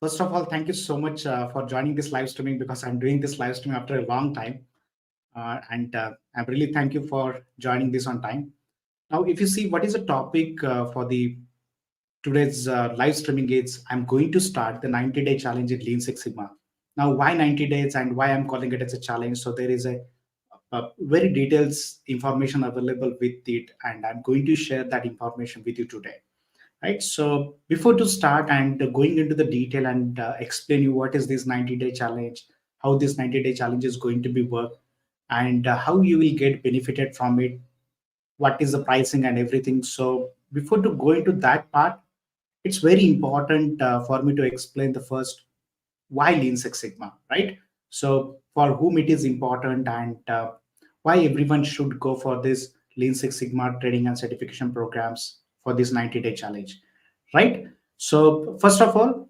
First of all, thank you so much for joining this live streaming because I'm doing this live stream after a long time. And I really thank you for joining this on time. Now, if you see what is the topic for the today's live streaming is, I'm going to start the 90-day challenge in Lean Six Sigma. Now, why 90 days and why I'm calling it as a challenge? So there is a very details information available with it, and I'm going to share that information with you today. Right. So before to start and going into the detail and explain you what is this 90-day challenge, how this 90-day challenge is going to be work, and how you will get benefited from it, what is the pricing and everything. So before to go into that part, it's very important for me to explain the first why Lean Six Sigma, right? So for whom it is important and why everyone should go for this Lean Six Sigma training and certification programs for this 90-day challenge, right? So first of all,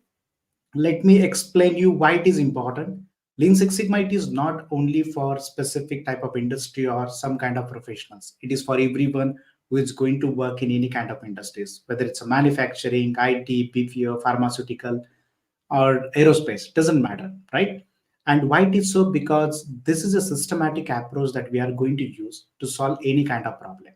let me explain you why it is important. Lean Six Sigma, it is not only for specific type of industry or some kind of professionals. It is for everyone who is going to work in any kind of industries, whether it's a manufacturing, IT, BPO, pharmaceutical, or aerospace, doesn't matter, right? And why it is so? Because this is a systematic approach that we are going to use to solve any kind of problem.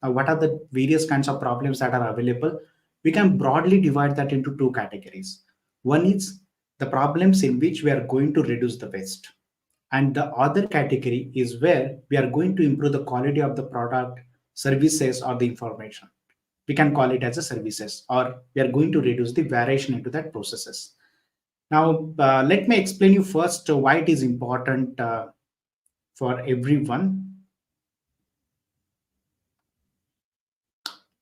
Now, what are the various kinds of problems that are available? We can broadly divide that into two categories. One is the problems in which we are going to reduce the waste, and the other category is where we are going to improve the quality of the product, services, or the information. We can call it as a services, or we are going to reduce the variation into that processes. Now, let me explain you first why it is important for everyone.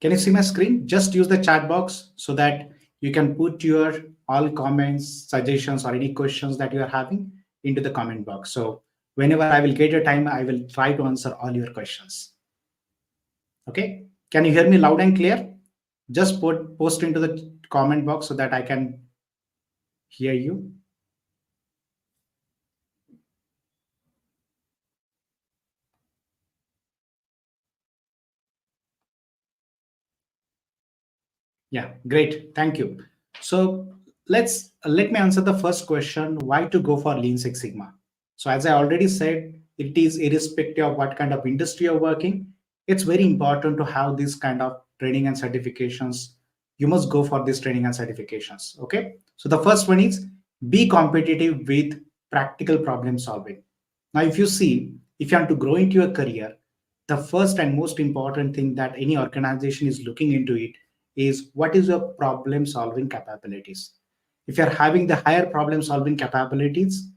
Can you see my screen? Just use the chat box so that you can put your all comments, suggestions, or any questions that you are having into the comment box. So whenever I will get a time, I will try to answer all your questions. Okay. Can you hear me loud and clear? Just post into the comment box so that I can hear you. Yeah, great. Thank you. So let me answer the first question, why to go for Lean Six Sigma. So as I already said, it is irrespective of what kind of industry you're working. It's very important to have this kind of training and certifications. You must go for these training and certifications. Okay. So the first one is be competitive with practical problem solving. Now, if you see, if you want to grow into your career, the first and most important thing that any organization is looking into it is what is your problem solving capabilities. If you're having the higher problem solving capabilities,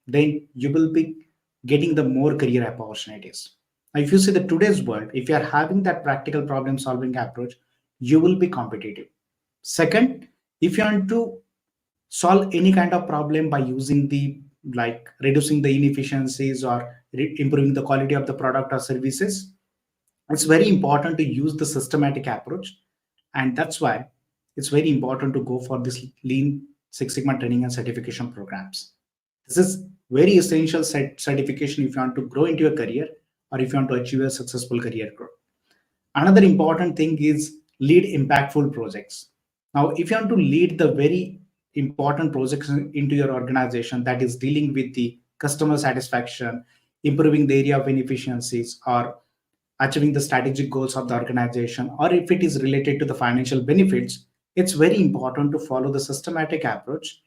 then you will be getting the more career opportunities. Now, if you see the today's world, if you are having that practical problem solving approach, you will be competitive. Second, if you want to solve any kind of problem by using the like reducing the inefficiencies or improving the quality of the product or services, it's very important to use the systematic approach, and that's why it's very important to go for this Lean Six Sigma training and certification programs. This is very essential certification if you want to grow into your career or if you want to achieve a successful career growth. Another important thing is lead impactful projects. Now, if you want to lead the very important projects into your organization that is dealing with the customer satisfaction, improving the area of inefficiencies, or achieving the strategic goals of the organization, or if it is related to the financial benefits, it's very important to follow the systematic approach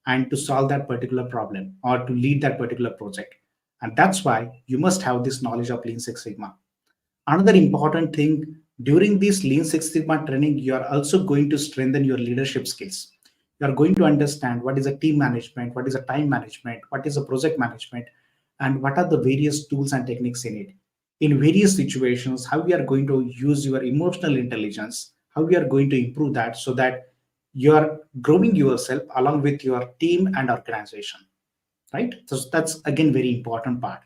and to solve that particular problem or to lead that particular project. And that's why you must have this knowledge of Lean Six Sigma. Another important thing, during this Lean Six Sigma training, you are also going to strengthen your leadership skills. You are going to understand what is a team management, what is a time management, what is a project management, and what are the various tools and techniques in it. In various situations, how we are going to use your emotional intelligence, how we are going to improve that so that you are growing yourself along with your team and organization, right? So that's again very important part.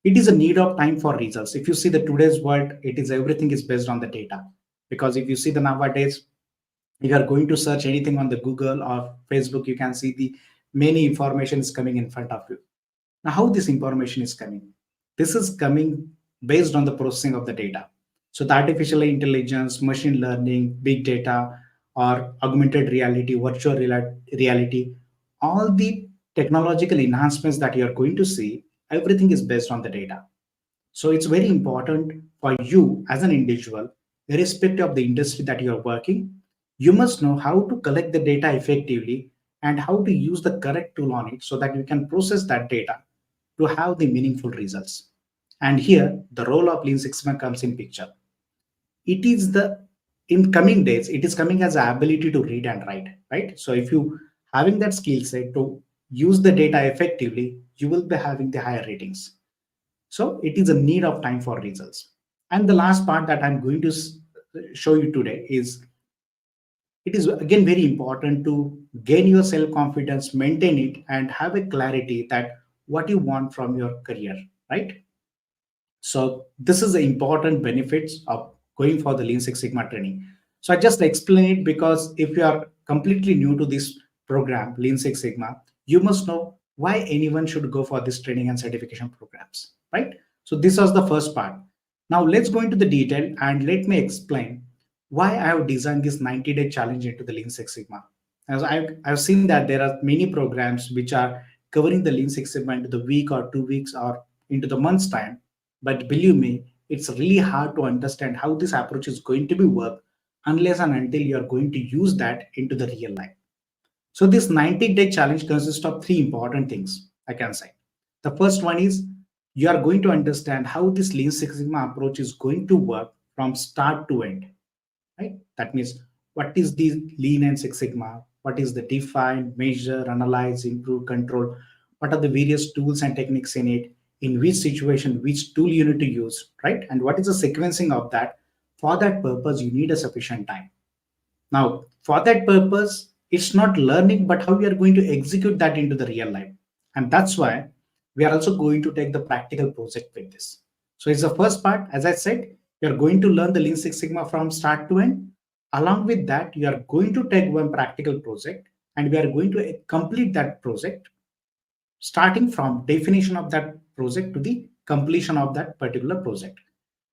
It is a need of time for results. If you see the today's world, it is everything is based on the data, because if you see the nowadays, if you are going to search anything on the Google or Facebook, you can see the many information is coming in front of you. Now, how this information is coming? This is coming based on the processing of the data. So the artificial intelligence, machine learning, big data, or augmented reality, virtual reality, all the technological enhancements that you're going to see, everything is based on the data. So it's very important for you as an individual, irrespective of the industry that you're working, you must know how to collect the data effectively and how to use the correct tool on it so that you can process that data to have the meaningful results. And here, the role of Lean Six Sigma comes in picture. It is the in coming days, it is coming as the ability to read and write, right? So if you having that skill set to use the data effectively, you will be having the higher ratings. So it is a need of time for results. And the last part that I'm going to show you today is it is again very important to gain your self confidence, maintain it, and have a clarity that what you want from your career, right? So this is the important benefits of going for the Lean Six Sigma training. So I just explain it because if you are completely new to this program, Lean Six Sigma, you must know why anyone should go for this training and certification programs, right? So this was the first part. Now let's go into the detail and let me explain why I have designed this 90-day challenge into the Lean Six Sigma. As I've seen that there are many programs which are covering the Lean Six Sigma into the week or 2 weeks or into the month's time, but believe me, it's really hard to understand how this approach is going to be work unless and until you're going to use that into the real life. So this 90-day challenge consists of three important things, I can say. The first one is you are going to understand how this Lean Six Sigma approach is going to work from start to end, right? That means what is the Lean and Six Sigma? What is the define, measure, analyze, improve, control? What are the various tools and techniques in it? In which situation, which tool you need to use, right? And what is the sequencing of that? For that purpose, you need a sufficient time. Now, for that purpose, it's not learning, but how we are going to execute that into the real life. And that's why we are also going to take the practical project with this. So it's the first part, as I said, you're going to learn the Lean Six Sigma from start to end. Along with that, you are going to take one practical project and we are going to complete that project starting from definition of that project to the completion of that particular project.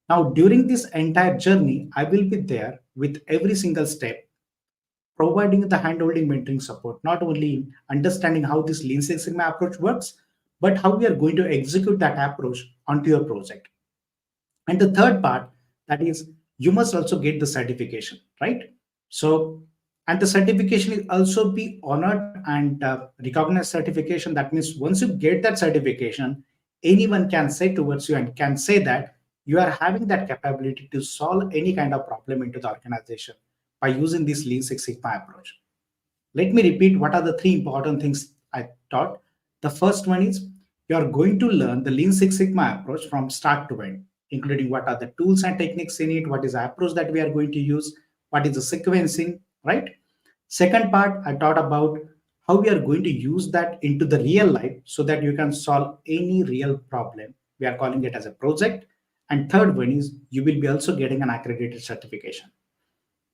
Now, during this entire journey, I will be there with every single step providing the handholding mentoring support, not only in understanding how this Lean Six Sigma approach works, but how we are going to execute that approach onto your project. And the third part, that is, you must also get the certification, right? So, and the certification is also be honored and recognized certification. That means once you get that certification, anyone can say towards you and can say that you are having that capability to solve any kind of problem into the organization by using this Lean Six Sigma approach. Let me repeat what are the three important things I taught. The first one is you are going to learn the Lean Six Sigma approach from start to end, including what are the tools and techniques in it, what is the approach that we are going to use, what is the sequencing, right? Second part, I taught about how we are going to use that into the real life so that you can solve any real problem. We are calling it as a project. And third one is you will be also getting an accredited certification,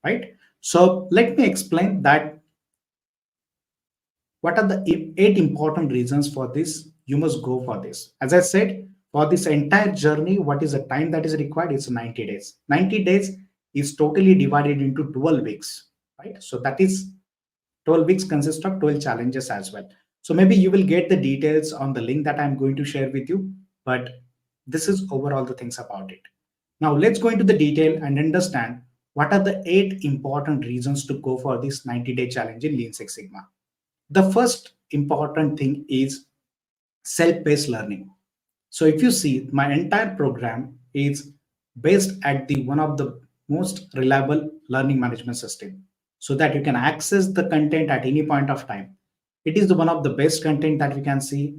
right? So let me explain that what are the eight important reasons for this you must go for this. As I said, for this entire journey, what is the time that is required? It's 90 days. 90 days is totally divided into 12 weeks, right? So that is 12 weeks consist of 12 challenges as well. So maybe you will get the details on the link that I'm going to share with you, but this is overall the things about it. Now let's go into the detail and understand what are the eight important reasons to go for this 90-day challenge in Lean Six Sigma. The first important thing is self-paced learning. So if you see, my entire program is based at the one of the most reliable learning management system so that you can access the content at any point of time. It is the one of the best content that we can see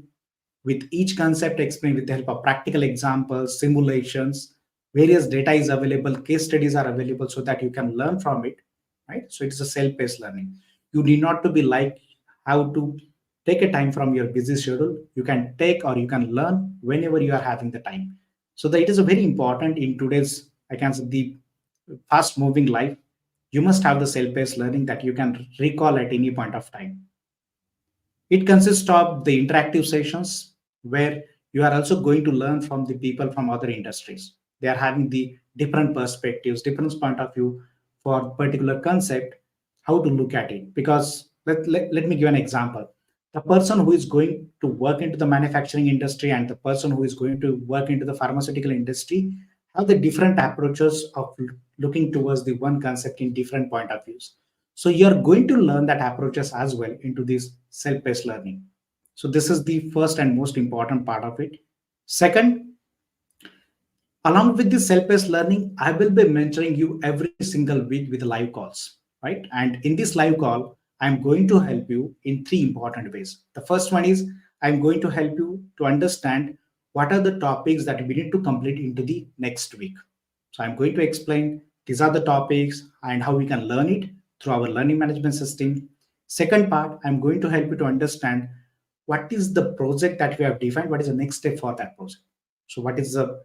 with each concept explained with the help of practical examples, simulations, various data is available, case studies are available so that you can learn from it, right? So it is a self-paced learning. You need not to be like how to take a time from your busy schedule. You can take or you can learn whenever you are having the time. So that it is a very important in today's, I can say, the fast moving life. You must have the self-paced learning that you can recall at any point of time. It consists of the interactive sessions where you are also going to learn from the people from other industries. They are having the different perspectives, different point of view for particular concept. how to look at it. Because let me give an example. The person who is going to work into the manufacturing industry and the person who is going to work into the pharmaceutical industry have the different approaches of looking towards the one concept in different point of views. So you're going to learn that approaches as well into this self-paced learning. So this is the first and most important part of it. Second, along with this self-paced learning, I will be mentoring you every single week with live calls, right? And in this live call, I'm going to help you in three important ways. The first one is I'm going to help you to understand what are the topics that we need to complete into the next week. So I'm going to explain these are the topics and how we can learn it through our learning management system. Second part, I'm going to help you to understand what is the project that we have defined, what is the next step for that project. So what is the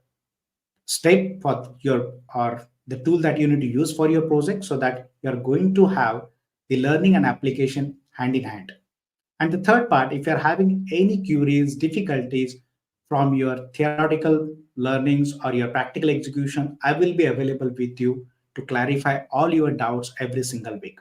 step for your or the tool that you need to use for your project so that you're going to have the learning and application hand in hand. And the third part, if you're having any queries, difficulties from your theoretical learnings or your practical execution, I will be available with you to clarify all your doubts every single week.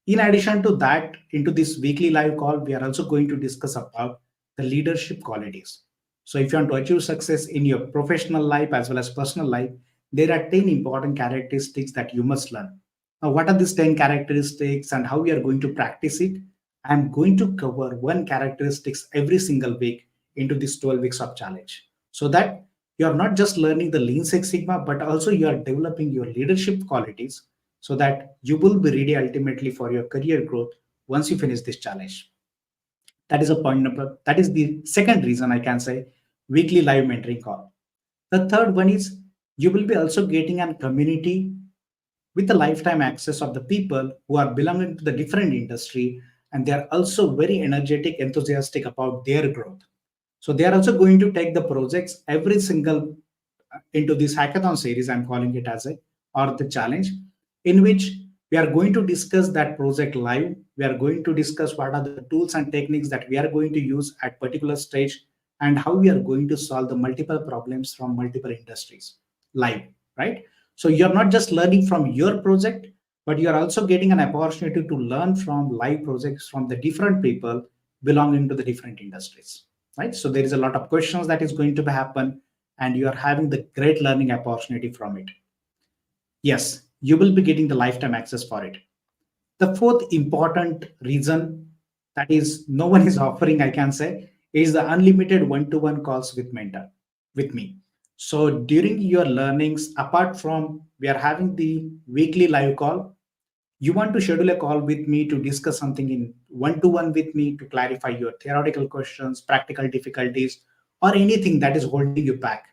In addition to that, into this weekly live call, we are also going to discuss about the leadership qualities. So if you want to achieve success in your professional life as well as personal life, there are 10 important characteristics that you must learn. Now, what are these 10 characteristics and how we are going to practice it? I'm going to cover one characteristics every single week into this 12 weeks of challenge so that you are not just learning the Lean Six Sigma, but also you are developing your leadership qualities so that you will be ready ultimately for your career growth once you finish this challenge. That is a point number. That is the second reason I can say weekly live mentoring call. The third one is you will be also getting a community with the lifetime access of the people who are belonging to the different industry and they are also very energetic, enthusiastic about their growth. So they are also going to take the projects every single into this hackathon series. I'm calling it as a or the challenge, in which we are going to discuss that project live. We are going to discuss what are the tools and techniques that we are going to use at particular stage and how we are going to solve the multiple problems from multiple industries live, right? So you're not just learning from your project, but you're also getting an opportunity to learn from live projects from the different people belonging to the different industries, right? So there is a lot of questions that is going to happen and you are having the great learning opportunity from it. Yes, you will be getting the lifetime access for it. The fourth important reason that is no one is offering, I can say, is the unlimited one-to-one calls with mentor with me. So during your learnings, apart from we are having the weekly live call, you want to schedule a call with me to discuss something in one-to-one with me to clarify your theoretical questions, practical difficulties, or anything that is holding you back.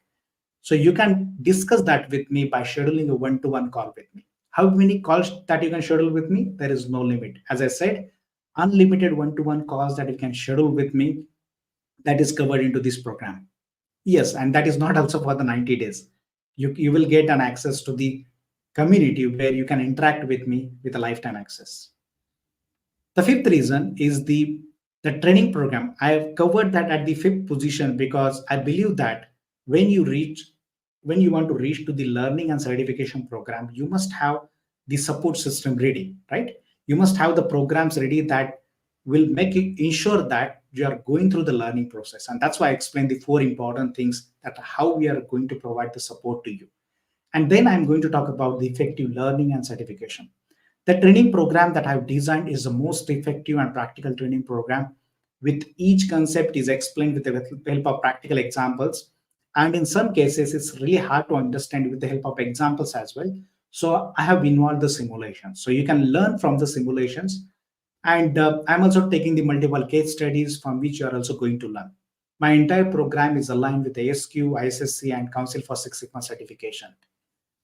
So you can discuss that with me by scheduling a one-to-one call with me. How many calls that you can schedule with me? There is no limit. As I said, unlimited one-to-one calls that you can schedule with me that is covered into this program. Yes, and that is not also for the 90 days. You will get an access to the community where you can interact with me with a lifetime access. The fifth reason is the training program. I have covered that at the fifth position because I believe that when you reach when you want to reach to the learning and certification program, you must have the support system ready, right? You must have the programs ready that will make you ensure that you are going through the learning process. And that's why I explained the four important things that how we are going to provide the support to you. And then I'm going to talk about the effective learning and certification. The training program that I've designed is the most effective and practical training program. With each concept is explained with the help of practical examples. And in some cases, it's really hard to understand with the help of examples as well. So I have involved the simulations. So you can learn from the simulations. And I'm also taking the multiple case studies from which you are also going to learn. My entire program is aligned with ASQ, ISSC, and Council for Six Sigma certification.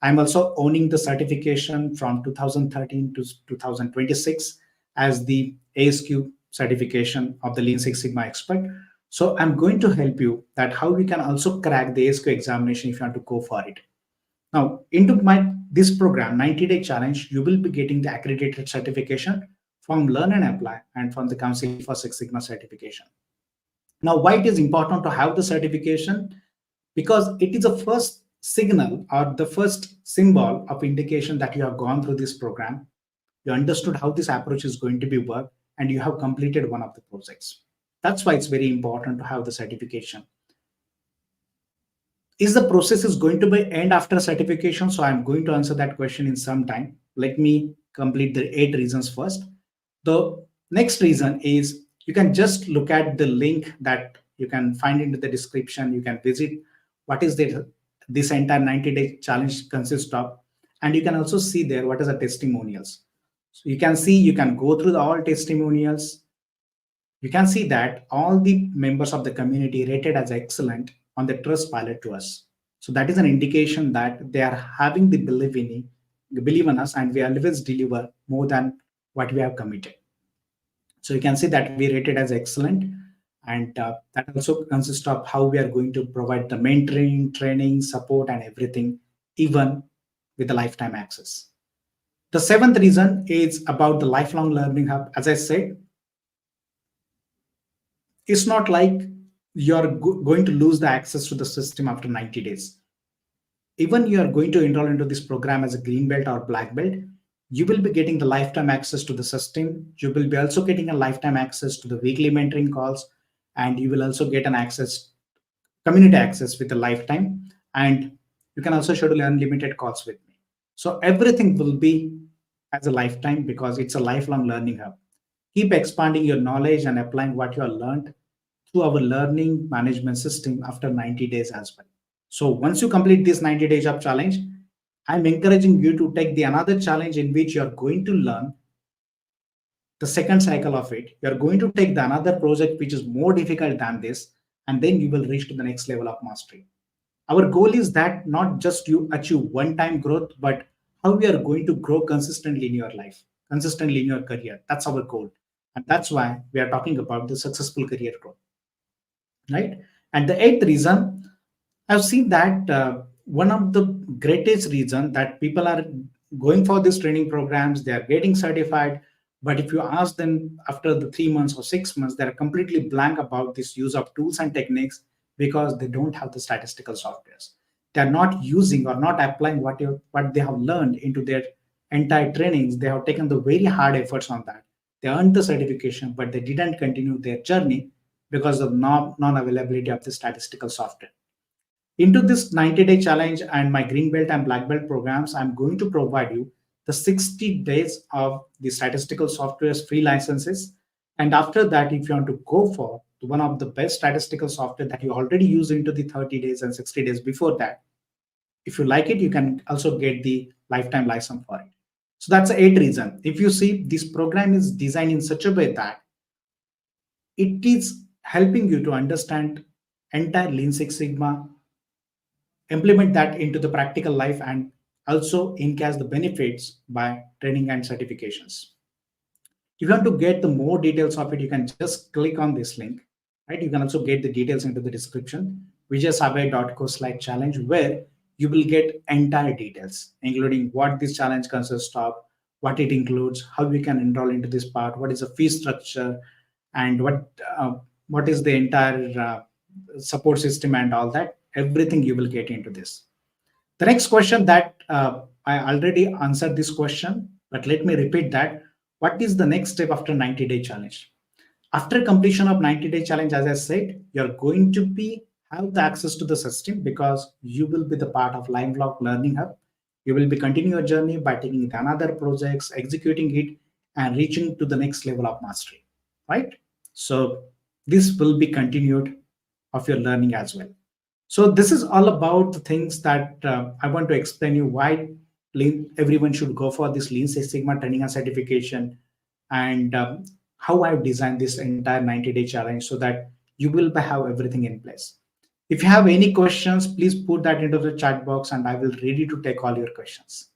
I'm also owning the certification from 2013 to 2026 as the ASQ certification of the Lean Six Sigma expert. So I'm going to help you that how we can also crack the ASQ examination if you want to go for it. Now, into my this program, 90-day challenge, you will be getting the accredited certification from Learn and Apply and from the Council for Six Sigma certification. Now, why it is important to have the certification? Because it is the first signal or the first symbol of indication that you have gone through this program. you understood how this approach is going to be work, and you have completed one of the projects. That's why it's very important to have the certification. Is the process is going to be end after certification? So I'm going to answer that question in some time. Let me complete the 8 reasons first. The next reason is you can just look at the link that you can find into the description. You can visit what is this entire 90-day challenge consists of, and you can also see there what is the testimonials. So you can see, you can go through all testimonials. You can see that all the members of the community rated as excellent on the trust pilot to us. So that is an indication that they are having the believe in us, and we always deliver more than what we have committed. So you can see that we rated as excellent, and that also consists of how we are going to provide the mentoring, training, support, and everything, even with the lifetime access. The seventh reason is about the lifelong learning hub. As I said, it's not like you're going to lose the access to the system after 90 days. Even you are going to enroll into this program as a green belt or black belt, you will be getting the lifetime access to the system. You will be also getting a lifetime access to the weekly mentoring calls, and you will also get an access, community access with a lifetime, and you can also schedule unlimited calls with me. So everything will be as a lifetime because it's a lifelong learning hub. Keep expanding your knowledge and applying what you have learned through our learning management system after 90 days as well. So once you complete this 90 days of challenge, I'm encouraging you to take the another challenge in which you're going to learn the second cycle of it. You're going to take the another project which is more difficult than this, and then you will reach to the next level of mastery. Our goal is that not just you achieve one time growth, but how we are going to grow consistently in your life, consistently in your career. That's our goal. And that's why we are talking about the successful career growth, right? And the eighth reason, I've seen that one of the greatest reason that people are going for these training programs, they are getting certified, but if you ask them after the 3 months or 6 months, they're completely blank about this use of tools and techniques because they don't have the statistical softwares. They're not using or not applying what they have learned into their entire trainings. They have taken the very hard efforts on that. They earned the certification, but they didn't continue their journey because of non-availability of the statistical software. Into this 90-day challenge and my green belt and black belt programs, I'm going to provide you the 60 days of the statistical software's free licenses. And after that, if you want to go for one of the best statistical software that you already use into the 30 days and 60 days before that, if you like it, you can also get the lifetime license for it. So that's the 8 reason. If you see, this program is designed in such a way that it is helping you to understand entire Lean Six Sigma, implement that into the practical life, and also encash the benefits by training and certifications. If you want to get the more details of it, you can just click on this link, right? You can also get the details into the description, vijaysabai.co/challenge, where you will get entire details, including what this challenge consists of, what it includes, how we can enroll into this part, what is the fee structure, and what is the entire support system and all that. Everything you will get into this. The next question that I already answered this question, but let me repeat that. What is the next step after 90-day challenge? After completion of 90-day challenge, as I said, you're going to be have the access to the system because you will be the part of lifelong learning hub. You will be continuing your journey by taking the another projects, executing it, and reaching to the next level of mastery, right? So this will be continued of your learning as well. So this is all about the things that I want to explain you why everyone should go for this Lean Six Sigma training and certification, and how I've designed this entire 90-day challenge so that you will have everything in place. If you have any questions, please put that into the chat box and I will ready to take all your questions.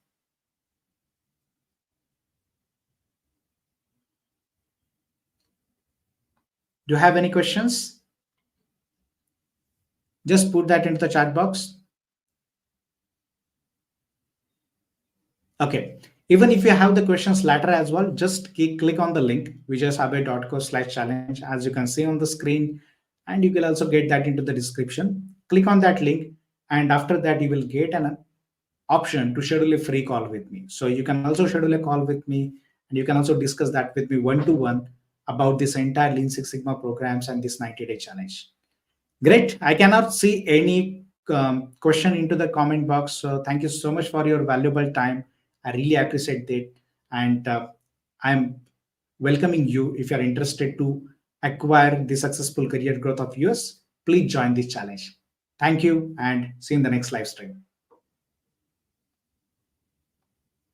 Do you have any questions? Just put that into the chat box. Okay. Even if you have the questions later as well, just click on the link vijaysabai.co/challenge, as you can see on the screen, and you can also get that into the description. Click on that link, and after that, you will get an option to schedule a free call with me. So you can also schedule a call with me, and you can also discuss that with me one to one about this entire Lean Six Sigma programs and this 90-day challenge. Great. I cannot see any question into the comment box. So thank you so much for your valuable time. I really appreciate that. And I'm welcoming you if you're interested to acquire the successful career growth of yours. Please join this challenge. Thank you and see you in the next live stream.